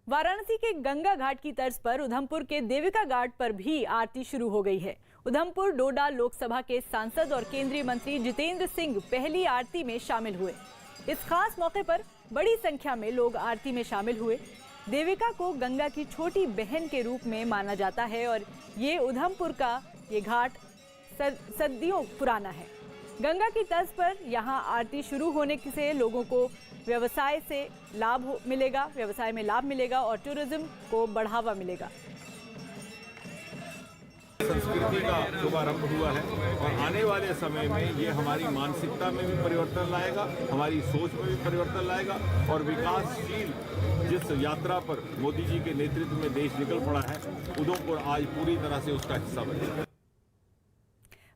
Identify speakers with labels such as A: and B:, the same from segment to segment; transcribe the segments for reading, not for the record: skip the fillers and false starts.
A: वाराणसी के गंगा घाट की तर्ज पर उधमपुर के देविका घाट पर भी आरती शुरू हो गई है। उधमपुर डोडा लोकसभा के सांसद और केंद्रीय मंत्री जितेंद्र सिंह पहली आरती में शामिल हुए। इस खास मौके पर बड़ी संख्या में लोग आरती में शामिल हुए। देविका को गंगा की छोटी बहन के रूप में माना जाता है और ये उधमपुर का ये घाट सदियों पुराना है। गंगा की तर्ज पर यहाँ आरती शुरू होने से लोगों को व्यवसाय में लाभ मिलेगा और टूरिज्म को बढ़ावा मिलेगा।
B: संस्कृति का शुभारंभ हुआ है और आने वाले समय में ये हमारी मानसिकता में भी परिवर्तन लाएगा, हमारी सोच में भी परिवर्तन लाएगा और विकासशील जिस यात्रा पर मोदी जी के नेतृत्व में देश निकल पड़ा है, उधमपुर आज पूरी तरह से उसका हिस्सा बनेगा।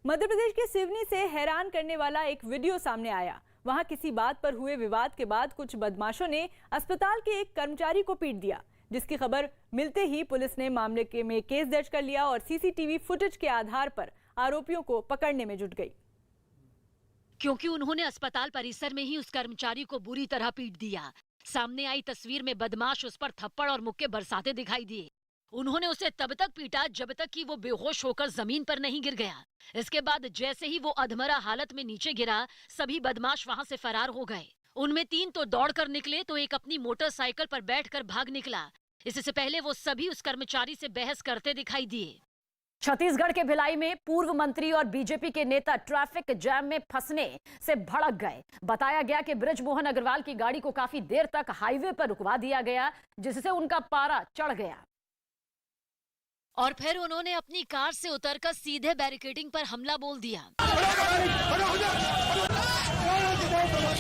A: मध्य प्रदेश के सिवनी से हैरान करने वाला एक वीडियो सामने आया। वहां किसी बात पर हुए विवाद के बाद कुछ बदमाशों ने अस्पताल के एक कर्मचारी को पीट दिया, जिसकी खबर मिलते ही पुलिस ने मामले में केस दर्ज कर लिया और सीसीटीवी फुटेज के आधार पर आरोपियों को पकड़ने में जुट गई।
C: क्योंकि उन्होंने अस्पताल परिसर में ही उस कर्मचारी को बुरी तरह पीट दिया। सामने आई तस्वीर में बदमाश उस पर थप्पड़ और मुक्के बरसाते दिखाई दिए। उन्होंने उसे तब तक पीटा जब तक कि वो बेहोश होकर जमीन पर नहीं गिर गया। इसके बाद जैसे ही वो अधमरा हालत में नीचे गिरा, सभी बदमाश वहां से फरार हो गए। उनमें 3 तो दौड़कर निकले तो एक अपनी मोटरसाइकिल पर बैठकर भाग निकला। इससे पहले वो सभी उस कर्मचारी से बहस करते दिखाई दिए।
D: छत्तीसगढ़ के भिलाई में पूर्व मंत्री और बीजेपी के नेता ट्रैफिक जैम में फंसने से भड़क गए। बताया गया कि बृजमोहन अग्रवाल की गाड़ी को काफी देर तक हाईवे पर रुकवा दिया गया, जिससे उनका पारा चढ़ गया
C: और फिर उन्होंने अपनी कार से उतरकर सीधे बैरिकेडिंग पर हमला बोल दिया।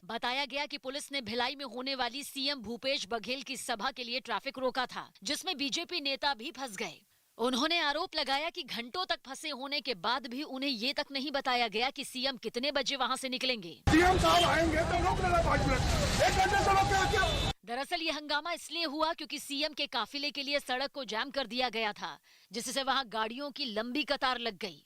C: बताया गया कि पुलिस ने भिलाई में होने वाली सीएम भूपेश बघेल की सभा के लिए ट्रैफिक रोका था, जिसमें बीजेपी नेता भी फंस गए। उन्होंने आरोप लगाया कि घंटों तक फंसे होने के बाद भी उन्हें ये तक नहीं बताया गया कि सीएम कितने बजे वहां से निकलेंगे।
E: सीएम साहब आएंगे तो रोक लेना 5 मिनट, 1 घंटे से रोक के क्या?
C: दरअसल ये हंगामा इसलिए हुआ क्योंकि सीएम के काफिले के लिए सड़क को जाम कर दिया गया था, जिससे वहां गाड़ियों की लंबी कतार लग गई।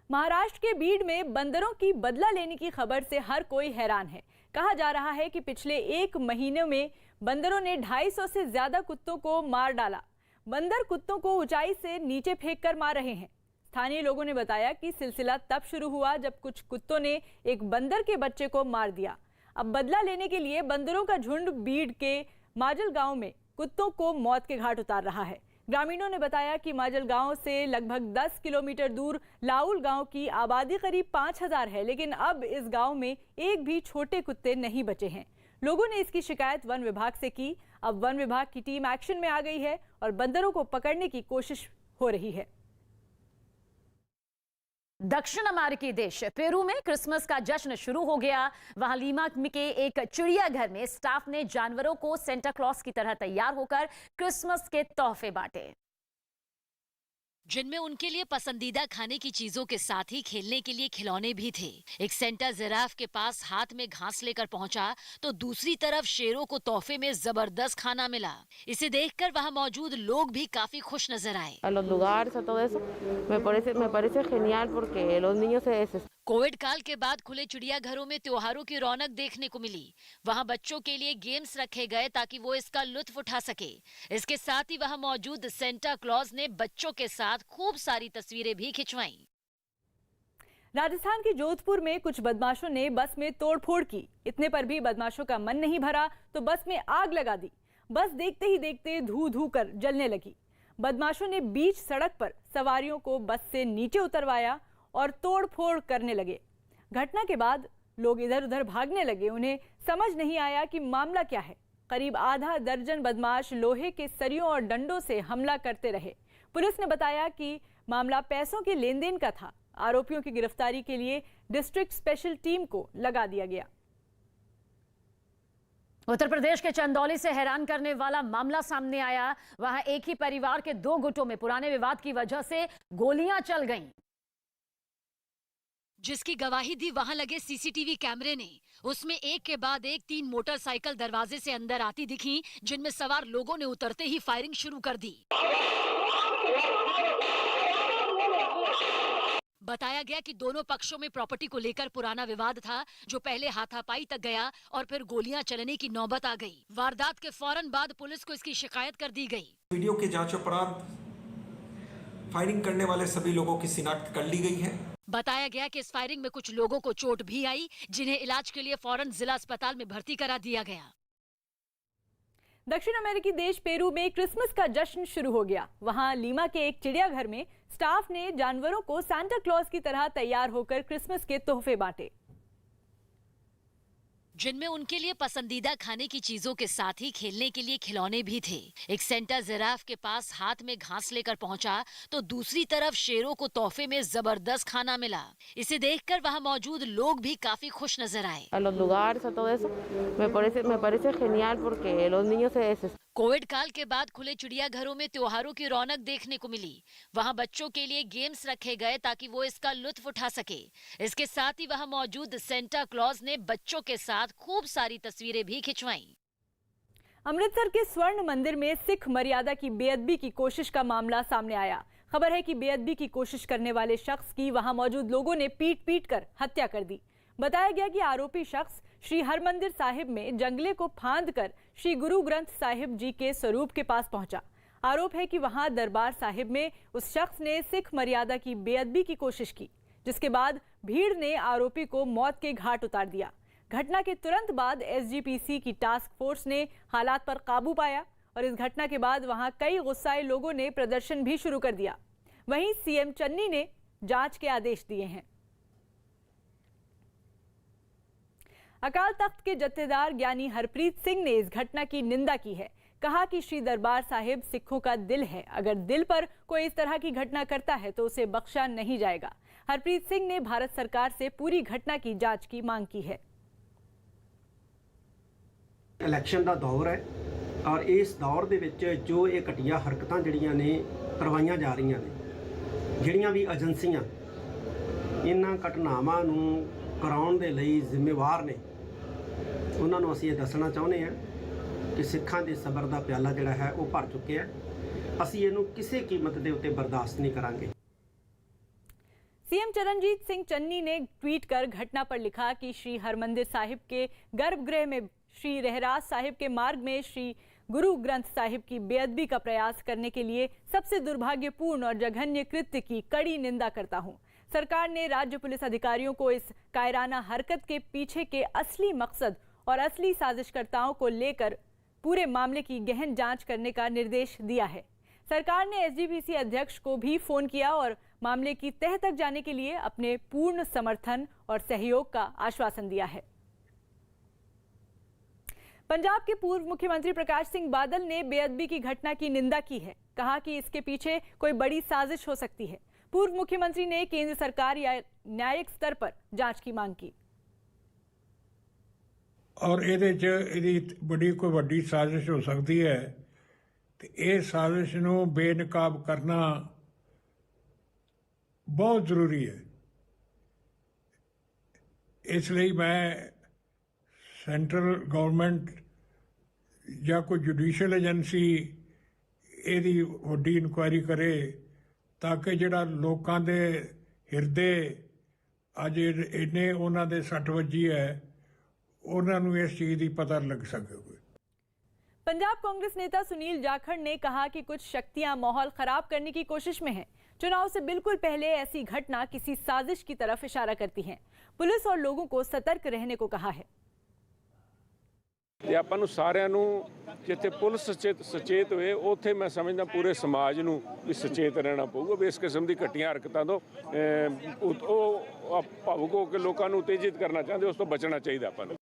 A: महाराष्ट्र के बीड में बंदरों की बदला लेने की खबर से हर कोई हैरान है। कहा जा रहा है कि पिछले 1 महीने में बंदरों ने 250 से ज्यादा कुत्तों को मार डाला। बंदर कुत्तों को ऊंचाई से नीचे फेंक कर मार रहे हैं। स्थानीय लोगों ने बताया कि सिलसिला तब शुरू हुआ जब कुछ कुत्तों ने एक बंदर के बच्चे को मार दिया। अब बदला लेने के लिए बंदरों का झुंड बीड के माजल गांव में कुत्तों को मौत के घाट उतार रहा है। ग्रामीणों ने बताया कि माजल गांव से लगभग 10 किलोमीटर दूर लाउल गांव की आबादी करीब 5000 है, लेकिन अब इस गांव में एक भी छोटे कुत्ते नहीं बचे हैं। लोगों ने इसकी शिकायत वन विभाग से की। अब वन विभाग की टीम एक्शन में आ गई है और बंदरों को पकड़ने की कोशिश हो रही है।
D: दक्षिण अमेरिकी देश पेरू में क्रिसमस का जश्न शुरू हो गया। वहां लीमा के एक चिड़ियाघर में स्टाफ ने जानवरों को सेंटा क्लॉज की तरह तैयार होकर क्रिसमस के तोहफे बांटे,
C: जिनमें उनके लिए पसंदीदा खाने की चीजों के साथ ही खेलने के लिए खिलौने भी थे। एक सेंटा जिराफ के पास हाथ में घास लेकर पहुंचा तो दूसरी तरफ शेरों को तोहफे में जबरदस्त खाना मिला। इसे देखकर वहां मौजूद लोग भी काफी खुश नजर आए। कोविड काल के बाद खुले चिड़ियाघरों में त्योहारों की रौनक देखने को मिली। वहां बच्चों के लिए गेम्स रखे गए ताकि वो इसका लुत्फ उठा सके। इसके साथ ही वहां मौजूद सेंटा क्लॉज ने बच्चों के साथ खूब सारी तस्वीरें भी खिंचवाईं।
A: राजस्थान के जोधपुर में कुछ बदमाशों ने बस में तोड़फोड़ की। इतने पर भी बदमाशों का मन नहीं भरा तो बस में आग लगा दी। बस देखते ही देखते धू धू कर जलने लगी। बदमाशों ने बीच सड़क पर सवारियों को बस से नीचे उतरवाया और तोड़फोड़ करने लगे। घटना के बाद लोग इधर उधर भागने लगे। उन्हें समझ नहीं आया कि मामला क्या है। करीब आधा दर्जन बदमाश लोहे के सरियों और डंडों से हमला करते रहे। पुलिस ने बताया कि मामला पैसों के लेन देन का था। आरोपियों की गिरफ्तारी के लिए डिस्ट्रिक्ट स्पेशल टीम को लगा दिया गया।
D: उत्तर प्रदेश के चंदौली से हैरान करने वाला मामला सामने आया। वहां एक ही परिवार के 2 गुटों में पुराने विवाद की वजह से गोलियां चल गईं,
C: जिसकी गवाही दी वहां लगे सीसीटीवी कैमरे ने। उसमें एक के बाद एक 3 मोटरसाइकिल दरवाजे से अंदर आती दिखी, जिनमें सवार लोगों ने उतरते ही फायरिंग शुरू कर दी। बताया गया कि दोनों पक्षों में प्रॉपर्टी को लेकर पुराना विवाद था, जो पहले हाथापाई तक गया और फिर गोलियां चलने की नौबत आ गई। वारदात के फौरन बाद पुलिस को इसकी शिकायत कर दी गई।
F: वीडियो के जांच उपरांत फायरिंग करने वाले सभी लोगों की शिनाख्त कर ली गई है।
C: बताया गया कि इस फायरिंग में कुछ लोगों को चोट भी आई, जिन्हें इलाज के लिए फौरन जिला अस्पताल में भर्ती करा दिया गया।
A: दक्षिण अमेरिकी देश पेरू में क्रिसमस का जश्न शुरू हो गया। वहां लीमा के एक चिड़ियाघर में स्टाफ ने जानवरों को सांता क्लॉज की तरह तैयार होकर क्रिसमस के तोहफे बांटे,
C: जिनमें उनके लिए पसंदीदा खाने की चीजों के साथ ही खेलने के लिए खिलौने भी थे। एक सेंटा जिराफ के पास हाथ में घास लेकर पहुंचा तो दूसरी तरफ शेरों को तोहफे में जबरदस्त खाना मिला। इसे देखकर वहां मौजूद लोग भी काफी खुश नजर आए।
G: A los lugares, a todo eso, me parece genial porque los niños se
C: Covid काल के बाद खुले चिड़ियाघरों में त्योहारों की रौनक देखने को मिली। वहां बच्चों के लिए गेम्स रखे गए ताकि वो इसका लुत्फ उठा सके। इसके साथ ही वहां मौजूद सेंटा क्लॉज ने बच्चों के साथ खूब सारी तस्वीरें भी खिंचवाईं।
A: अमृतसर के स्वर्ण मंदिर में सिख मर्यादा की बेअदबी की कोशिश का मामला सामने आया। खबर है कि बेअदबी की कोशिश करने वाले शख्स की वहां मौजूद लोगों ने पीट कर हत्या कर दी। बताया गया कि आरोपी शख्स श्री हरमंदिर साहिब में जंगले को फांद कर श्री गुरु ग्रंथ साहिब जी के स्वरूप के पास पहुंचा। आरोप है कि वहां दरबार साहिब में उस शख्स ने सिख मर्यादा की बेअदबी की कोशिश की, जिसके बाद भीड़ ने आरोपी को मौत के घाट उतार दिया। घटना के तुरंत बाद एसजीपीसी की टास्क फोर्स ने हालात पर काबू पाया और इस घटना के बाद वहां कई गुस्साए लोगों ने प्रदर्शन भी शुरू कर दिया। वहीं सीएम चन्नी ने जांच के आदेश दिए हैं। अकाल तख्त के जत्थेदार ज्ञानी हरप्रीत सिंह ने इस घटना की निंदा की है। कहा कि श्री दरबार साहिब सिखों का दिल है, अगर दिल पर कोई इस तरह की घटना करता है तो उसे बख्शा नहीं जाएगा। हरप्रीत सिंह ने भारत सरकार से पूरी घटना की जांच की मांग की है।
H: इलैक्शन का दौर है और इस दौर दे विच जो ये घटिया हरकतां जड़ियां ने करवाइयां जा रही ने, जड़ियां भी एजेंसियां इन्हां घटनावां नूं कराउण दे लई जिम्मेवार ने, उन्हां नूं असीं दसना चाहुंदे हां कि सिखां दे सबर दा प्याला जिहड़ा है वो भर चुक्या है। असीं इहनूं किसी कीमत दे उत्ते बर्दाश्त नहीं करांगे।
A: सीएम चरणजीत सिंह चन्नी ने ट्वीट कर घटना पर लिखा कि श्री हरमंदिर साहिब के गर्भगृह में श्री रहराज साहिब के मार्ग में श्री गुरु ग्रंथ साहिब की बेअदबी का प्रयास करने के लिए सबसे दुर्भाग्यपूर्ण और जघन्य कृत्य की कड़ी निंदा करता हूं। सरकार ने राज्य पुलिस अधिकारियों को इस कायराना हरकत के पीछे के असली मकसद और असली साजिशकर्ताओं को लेकर पूरे मामले की गहन जांच करने का निर्देश दिया है। सरकार ने एसजीपीसी अध्यक्ष को भी फोन किया और मामले की तह तक जाने के लिए अपने पूर्ण समर्थन और सहयोग का आश्वासन दिया है। पंजाब के पूर्व मुख्यमंत्री प्रकाश सिंह बादल ने बेअदबी की घटना की निंदा की है। कहा कि इसके पीछे कोई बड़ी साजिश हो सकती है। पूर्व मुख्यमंत्री ने केंद्र सरकार या न्यायिक स्तर पर जांच की मांग की
I: और ਇਹਦੀ बड़ी कोई वड्डी साजिश हो सकती है तो ये साजिश नूं बेनकाब करना बहुत जरूरी है। इसलिए मैं सेंट्रल गवर्नमेंट या कोई जुडिशियल एजेंसी ਇਹਦੀ वड्डी इंक्वायरी करे ताकि जिहड़ा लोकां दे हिरदे अज इन्ने उन्हां दे सट वजी है उन्हां नूं इस चीज़ दी पता लग सके।
A: पंजाब कांग्रेस नेता सुनील जाखड़ ने कहा कि कुछ शक्तियां माहौल खराब करने की कोशिश में हैं। चुनाव से बिल्कुल पहले ऐसी घटना किसी साजिश की तरफ इशारा करती हैं। पुलिस और लोगों को सतर्क रहने को कहा है।
J: ਤੇ ਆਪਾਂ ਨੂੰ ਸਾਰਿਆਂ ਨੂੰ ਜਿੱਥੇ ਪੁਲਿਸ ਸਚੇਤ ਹੋਏ ਉੱਥੇ ਮੈਂ ਸਮਝਦਾ ਪੂਰੇ ਸਮਾਜ ਨੂੰ ਵੀ ਸਚੇਤ ਰਹਿਣਾ ਪਊਗਾ ਵੀ ਇਸ ਕਿਸਮ ਦੀ ਘਟੀਆਂ ਹਰਕਤਾਂ ਤੋਂ ਉਹ ਭਾਵੁਕ ਹੋ ਕੇ ਲੋਕਾਂ ਨੂੰ ਉਤੇਜਿਤ ਕਰਨਾ ਚਾਹੁੰਦੇ ਉਸ ਤੋਂ ਬਚਣਾ ਚਾਹੀਦਾ ਆਪਾਂ ਨੂੰ।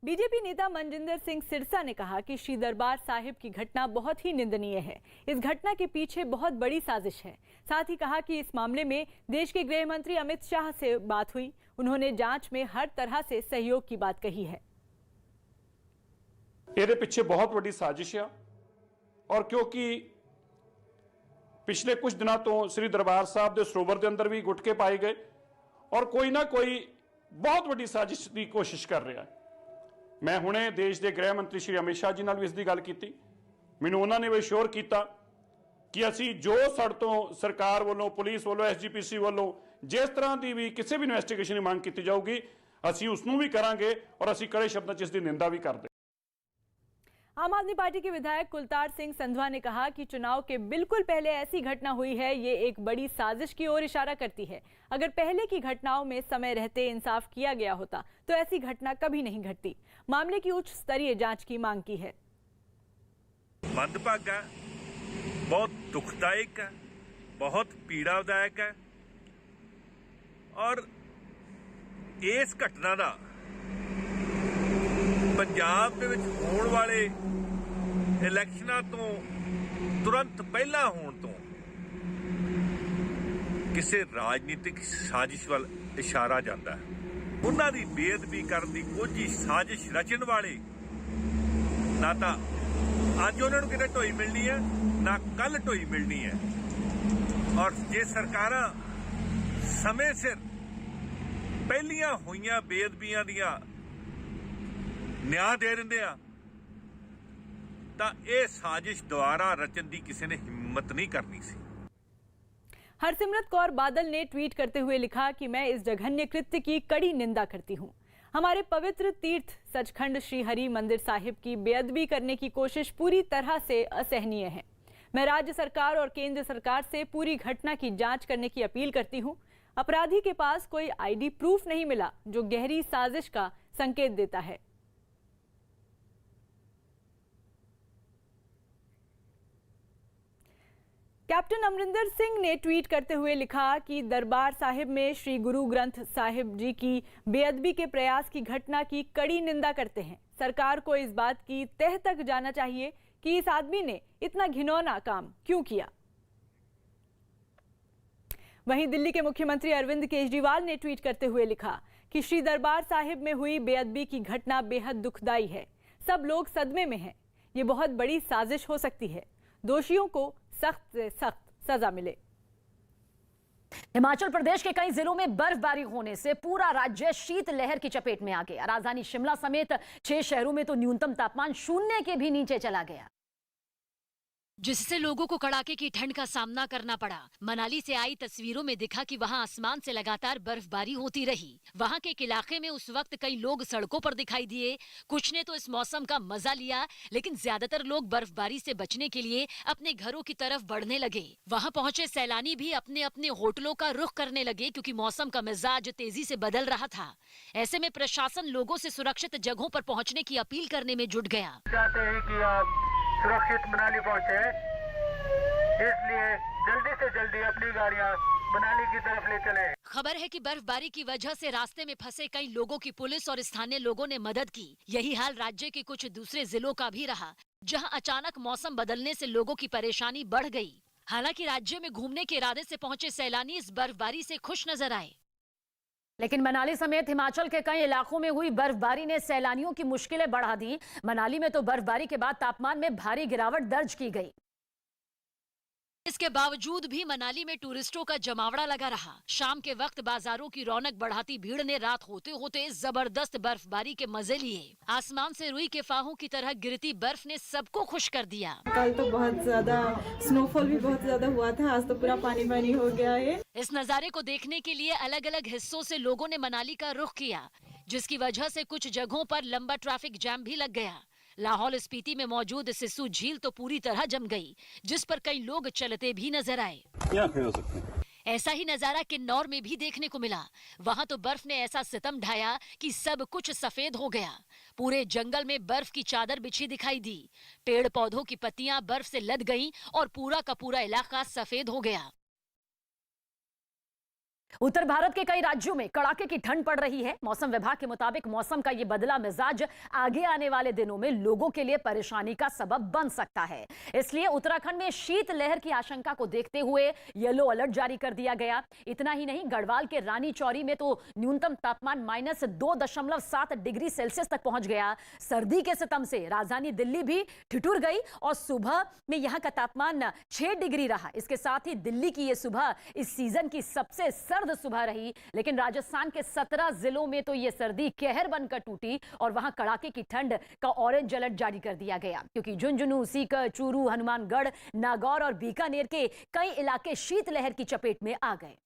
A: बीजेपी नेता मनजिंदर सिंह सिरसा ने कहा कि श्री दरबार साहिब की घटना बहुत ही निंदनीय है। इस घटना के पीछे बहुत बड़ी साजिश है। साथ ही कहा कि इस मामले में देश के गृह मंत्री अमित शाह से बात हुई। उन्होंने जांच में हर तरह से सहयोग की बात कही है।
K: ਇਹਦੇ ਪਿੱਛੇ ਬਹੁਤ ਵੱਡੀ ਸਾਜ਼ਿਸ਼ ਆ ਔਰ ਕਿਉਂਕਿ ਪਿਛਲੇ ਕੁਝ ਦਿਨਾਂ ਤੋਂ ਸ੍ਰੀ ਦਰਬਾਰ ਸਾਹਿਬ ਦੇ ਸਰੋਵਰ ਦੇ ਅੰਦਰ ਵੀ ਗੁਟਕੇ ਪਾਏ ਗਏ ਔਰ ਕੋਈ ਨਾ ਕੋਈ ਬਹੁਤ ਵੱਡੀ ਸਾਜ਼ਿਸ਼ ਦੀ ਕੋਸ਼ਿਸ਼ ਕਰ ਰਿਹਾ ਹੈ। ਮੈਂ ਹੁਣੇ ਦੇਸ਼ ਦੇ ਗ੍ਰਹਿ ਮੰਤਰੀ ਸ਼੍ਰੀ ਅਮਿਤ ਸ਼ਾਹ ਜੀ ਨਾਲ ਵੀ ਇਸ ਦੀ ਗੱਲ ਕੀਤੀ। ਮੈਨੂੰ ਉਹਨਾਂ ਨੇ ਵੀ ਅਸ਼ੋਰ ਕੀਤਾ ਕਿ ਅਸੀਂ ਜੋ ਸਾਡੇ ਸਰਕਾਰ ਵੱਲੋਂ, ਪੁਲਿਸ ਵੱਲੋਂ, ਐਸਜੀਪੀਸੀ ਵੱਲੋਂ ਜਿਸ ਤਰ੍ਹਾਂ ਦੀ ਵੀ ਕਿਸੇ ਵੀ ਇਨਵੈਸਟੀਗੇਸ਼ਨ ਦੀ ਮੰਗ ਕੀਤੀ ਜਾਊਗੀ, ਅਸੀਂ ਉਸ ਨੂੰ ਵੀ ਕਰਾਂਗੇ ਔਰ ਅਸੀਂ ਕੜੇ ਸ਼ਬਦਾਂ 'ਚ ਇਸ ਦੀ ਨਿੰਦਾ ਵੀ ਕਰਦੇ।
A: आम आदमी पार्टी के विधायक कुलतार सिंह संधवा ने कहा कि चुनाव के बिल्कुल पहले ऐसी घटना हुई है, ये एक बड़ी साजिश की ओर इशारा करती है। अगर पहले की घटनाओं में समय रहते इंसाफ किया गया होता तो ऐसी घटना कभी नहीं घटती। मामले की उच्च स्तरीय जांच की मांग की है।
L: मंदभागा, बहुत दुखदायक है, बहुत पीड़ादायक है और इस घटना का पंजाब ਦੇ ਵਿੱਚ ਹੋਣ ਵਾਲੇ ਇਲੈਕਸ਼ਨਾਂ ਤੋਂ ਤੁਰੰਤ ਪਹਿਲਾਂ ਹੋਣ ਤੋਂ ਕਿਸੇ ਰਾਜਨੀਤਿਕ ਸਾਜ਼ਿਸ਼ ਵੱਲ ਇਸ਼ਾਰਾ ਜਾਂਦਾ ਹੈ। ਉਹਨਾਂ ਦੀ ਬੇਅਦਬੀ ਕਰਨ ਦੀ ਕੋਈ ਸਾਜ਼ਿਸ਼ ਰਚਣ ਵਾਲੇ ਨਾ ਤਾਂ ਅੱਜ ਉਹਨਾਂ ਨੂੰ ਕਿਤੇ ਢੋਈ ਮਿਲਣੀ ਹੈ, ਨਾ ਕੱਲ ਢੋਈ ਮਿਲਣੀ ਹੈ। ਔਰ ਜੇ ਸਰਕਾਰਾਂ ਸਮੇਂ ਸਿਰ ਪਹਿਲੀਆਂ ਹੋਈਆਂ ਬੇਅਦਬੀਆਂ ਦੀਆਂ ਨਿਆਂ ਦੇ ਦਿੰਦੇ ਆ ਤਾਂ ਇਹ ਸਾਜ਼ਿਸ਼ ਦੁਆਰਾ ਰਚਨ ਦੀ ਕਿਸੇ ਨੇ ਹਿੰਮਤ ਨਹੀਂ करनी सी।
A: हरसिमरत कौर बादल ने ट्वीट करते हुए लिखा कि मैं इस जघन्य कृत्य की कड़ी निंदा करती हूं। हमारे पवित्र तीर्थ सचखंड श्री हरि मंदिर साहिब की बेअदबी करने की कोशिश पूरी तरह से असहनीय है। मैं राज्य सरकार और केंद्र सरकार से पूरी घटना की जांच करने की अपील करती हूं। अपराधी के पास कोई आईडी प्रूफ नहीं मिला जो गहरी साजिश का संकेत देता है। कैप्टन अमरिंदर सिंह ने ट्वीट करते हुए लिखा कि दरबार साहिब में श्री गुरु ग्रंथ साहिब जी की बेअदबी के प्रयास की घटना की कड़ी निंदा करते हैं। सरकार को इस बात की तह तक जाना चाहिए कि इस आदमी ने इतना घिनौना काम क्यों किया। वहीं दिल्ली के मुख्यमंत्री अरविंद केजरीवाल ने ट्वीट करते हुए लिखा कि श्री दरबार साहिब में हुई बेअदबी की घटना बेहद दुखदाई है। सब लोग सदमे में हैं। ये बहुत बड़ी साजिश हो सकती है। दोषियों को सख्त से सख्त सजा मिले।
D: हिमाचल प्रदेश के कई जिलों में बर्फबारी होने से पूरा राज्य शीत लहर की चपेट में आ गया। राजधानी शिमला समेत 6 शहरों में तो न्यूनतम तापमान 0 के भी नीचे चला गया,
C: जिससे लोगों को कड़ाके की ठंड का सामना करना पड़ा। मनाली से आई तस्वीरों में दिखा कि वहां आसमान से लगातार बर्फबारी होती रही। वहां के एक इलाके में उस वक्त कई लोग सड़कों पर दिखाई दिए। कुछ ने तो इस मौसम का मजा लिया, लेकिन ज्यादातर लोग बर्फबारी से बचने के लिए अपने घरों की तरफ बढ़ने लगे। वहां पहुंचे सैलानी भी अपने अपने होटलों का रुख करने लगे, क्योंकि मौसम का मिजाज तेजी से बदल रहा था। ऐसे में प्रशासन लोगों से सुरक्षित जगहों पर पहुंचने की अपील करने में जुट गया।
E: चाहते हैं कि आप सुरक्षित मनाली पहुंचे, इसलिए जल्दी से जल्दी अपनी गाड़ियां मनाली की तरफ ले चले।
C: खबर है कि बर्फबारी की वजह से रास्ते में फंसे कई लोगों की पुलिस और स्थानीय लोगों ने मदद की। यही हाल राज्य के कुछ दूसरे जिलों का भी रहा, जहां अचानक मौसम बदलने से लोगों की परेशानी बढ़ गई। हालांकि राज्य में घूमने के इरादे से पहुंचे सैलानी इस बर्फबारी से खुश नजर आए,
D: लेकिन मनाली समेत हिमाचल के कई इलाकों में हुई बर्फबारी ने सैलानियों की मुश्किलें बढ़ा दी। मनाली में तो बर्फबारी के बाद तापमान में भारी गिरावट दर्ज की गई।
C: इसके बावजूद भी मनाली में टूरिस्टों का जमावड़ा लगा रहा। शाम के वक्त बाजारों की रौनक बढ़ाती भीड़ ने रात होते होते जबरदस्त बर्फबारी के मजे लिए। आसमान से रुई के फाहों की तरह गिरती बर्फ ने सबको खुश कर दिया।
M: कल तो बहुत ज्यादा स्नोफॉल भी बहुत ज्यादा हुआ था, आज तो पूरा पानी पानी हो गया है।
C: इस नजारे को देखने के लिए अलग अलग हिस्सों से लोगों ने मनाली का रुख किया, जिसकी वजह से कुछ जगहों पर लंबा ट्रैफिक जैम भी लग गया। लाहौल स्पीति में मौजूद सिस्सू झील तो पूरी तरह जम गई, जिस पर कई लोग चलते भी नजर आए।
N: यहाँ खड़े हो सकते हैं।
C: ऐसा ही नजारा किन्नौर में भी देखने को मिला। वहां तो बर्फ ने ऐसा सितम ढाया कि सब कुछ सफेद हो गया। पूरे जंगल में बर्फ की चादर बिछी दिखाई दी। पेड़ पौधों की पत्तियां बर्फ से लद गईं और पूरा का पूरा इलाका सफेद हो गया।
D: उत्तर भारत के कई राज्यों में कड़ाके की ठंड पड़ रही है। मौसम विभाग के मुताबिक मौसम का ये बदला मिजाज आगे आने वाले दिनों में लोगों के लिए परेशानी का सबब बन सकता है। इसलिए उत्तराखंड में शीत लहर की आशंका को देखते हुए येलो अलर्ट जारी कर दिया गया। इतना ही नहीं, गढ़वाल के रानी चौरी में तो न्यूनतम तापमान -2.7 डिग्री सेल्सियस तक पहुंच गया। सर्दी के सितम से राजधानी दिल्ली भी ठिठुर गई और सुबह में यहां का तापमान 6 डिग्री रहा। इसके साथ ही दिल्ली की यह सुबह इस सीजन की सबसे सर्द सुबह रही, लेकिन राजस्थान के 17 जिलों में तो ये सर्दी कहर बनकर टूटी और वहां कड़ाके की ठंड का ऑरेंज अलर्ट जारी कर दिया गया, क्योंकि झुंझुनू, सीकर, चूरू, हनुमानगढ़, नागौर और बीकानेर के कई इलाके शीतलहर की चपेट में आ गए।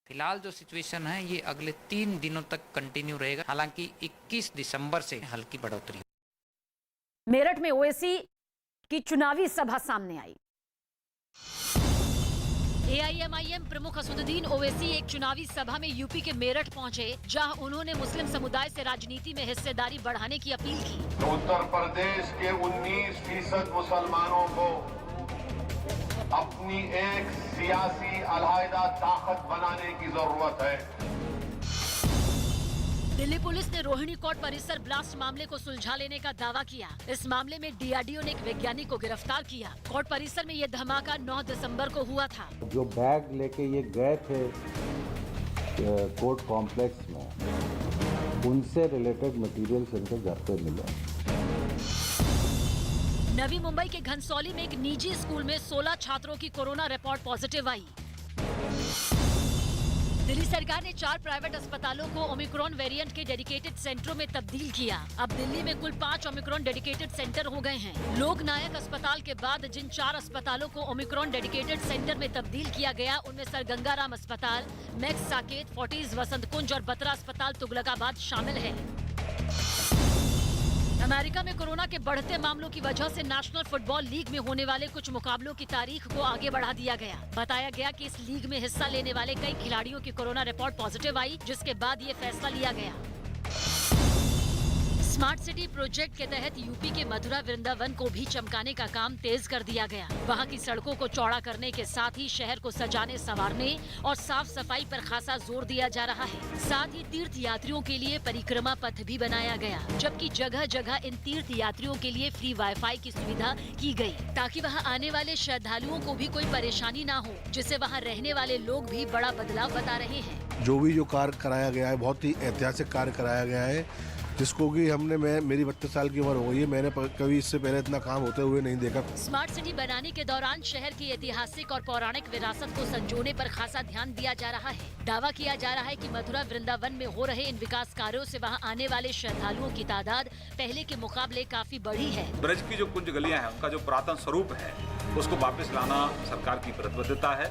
N: फिलहाल जो सिचुएशन है ये अगले 3 दिनों तक कंटिन्यू रहेगा, हालांकि 21 दिसंबर से हल्की बढ़ोतरी।
D: मेरठ में ओवैसी की चुनावी सभा सामने आई।
C: AIMIM प्रमुख असदुद्दीन ओवैसी एक चुनावी सभा में यूपी के मेरठ पहुंचे, जहां उन्होंने मुस्लिम समुदाय से राजनीति में हिस्सेदारी बढ़ाने की अपील की।
O: उत्तर प्रदेश के 19% मुसलमानों को अपनी एक सियासी अलहायदा ताकत बनाने की जरूरत है।
C: दिल्ली पुलिस ने रोहिणी कोर्ट परिसर ब्लास्ट मामले को सुलझा लेने का दावा किया। इस मामले में DRDO ने एक वैज्ञानिक को गिरफ्तार किया। कोर्ट परिसर में यह धमाका 9 दिसंबर को हुआ था।
P: जो बैग लेके ये गए थे कोर्ट कॉम्प्लेक्स में, उनसे रिलेटेड मटेरियल्स इनके घर पे मिले।
C: नवी मुंबई के घनसौली में एक निजी स्कूल में 16 छात्रों की कोरोना रिपोर्ट पॉजिटिव आई। दिल्ली सरकार ने 4 प्राइवेट अस्पतालों को ओमिक्रॉन वेरिएंट के डेडिकेटेड सेंटरों में तब्दील किया। अब दिल्ली में कुल 5 ओमिक्रॉन डेडिकेटेड सेंटर हो गए हैं। लोक नायक अस्पताल के बाद जिन 4 अस्पतालों को ओमिक्रॉन डेडिकेटेड सेंटर में तब्दील किया गया, उनमें सर गंगाराम अस्पताल, मैक्स साकेत, फोर्टिज वसंत कुंज और बत्रा अस्पताल तुगलकाबाद शामिल है। अमेरिका में कोरोना के बढ़ते मामलों की वजह से नेशनल फुटबॉल लीग में होने वाले कुछ मुकाबलों की तारीख को आगे बढ़ा दिया गया। बताया गया कि इस लीग में हिस्सा लेने वाले कई खिलाड़ियों की कोरोना रिपोर्ट पॉजिटिव आई, जिसके बाद ये फैसला लिया गया। स्मार्ट सिटी प्रोजेक्ट के तहत यूपी के मथुरा वृंदावन को भी चमकाने का काम तेज कर दिया गया। वहां की सड़कों को चौड़ा करने के साथ ही शहर को सजाने संवारने और साफ सफाई पर खासा जोर दिया जा रहा है। साथ ही तीर्थ यात्रियों के लिए परिक्रमा पथ भी बनाया गया, जबकि जगह जगह इन तीर्थ यात्रियों के लिए फ्री वाईफाई की सुविधा की गई, ताकि वहां आने वाले श्रद्धालुओं को भी कोई परेशानी न हो, जिससे वहां रहने वाले लोग भी बड़ा बदलाव बता रहे हैं।
Q: जो भी कार्य कराया गया है, बहुत ही ऐतिहासिक कार्य कराया गया है, जिसको कि मेरी 32 साल की उम्र हो गई है, मैंने कभी इससे पहले इतना काम होते हुए नहीं देखा।
C: स्मार्ट सिटी बनाने के दौरान शहर की ऐतिहासिक और पौराणिक विरासत को संजोने पर खासा ध्यान दिया जा रहा है। दावा किया जा रहा है कि मथुरा वृंदावन में हो रहे इन विकास कार्यों से वहां आने वाले श्रद्धालुओं की तादाद पहले के मुकाबले काफी बढ़ी है।
R: ब्रज की जो कुंज गलियां हैं, उनका जो पुरातन स्वरूप है, उसको वापस लाना सरकार की प्रतिबद्धता है।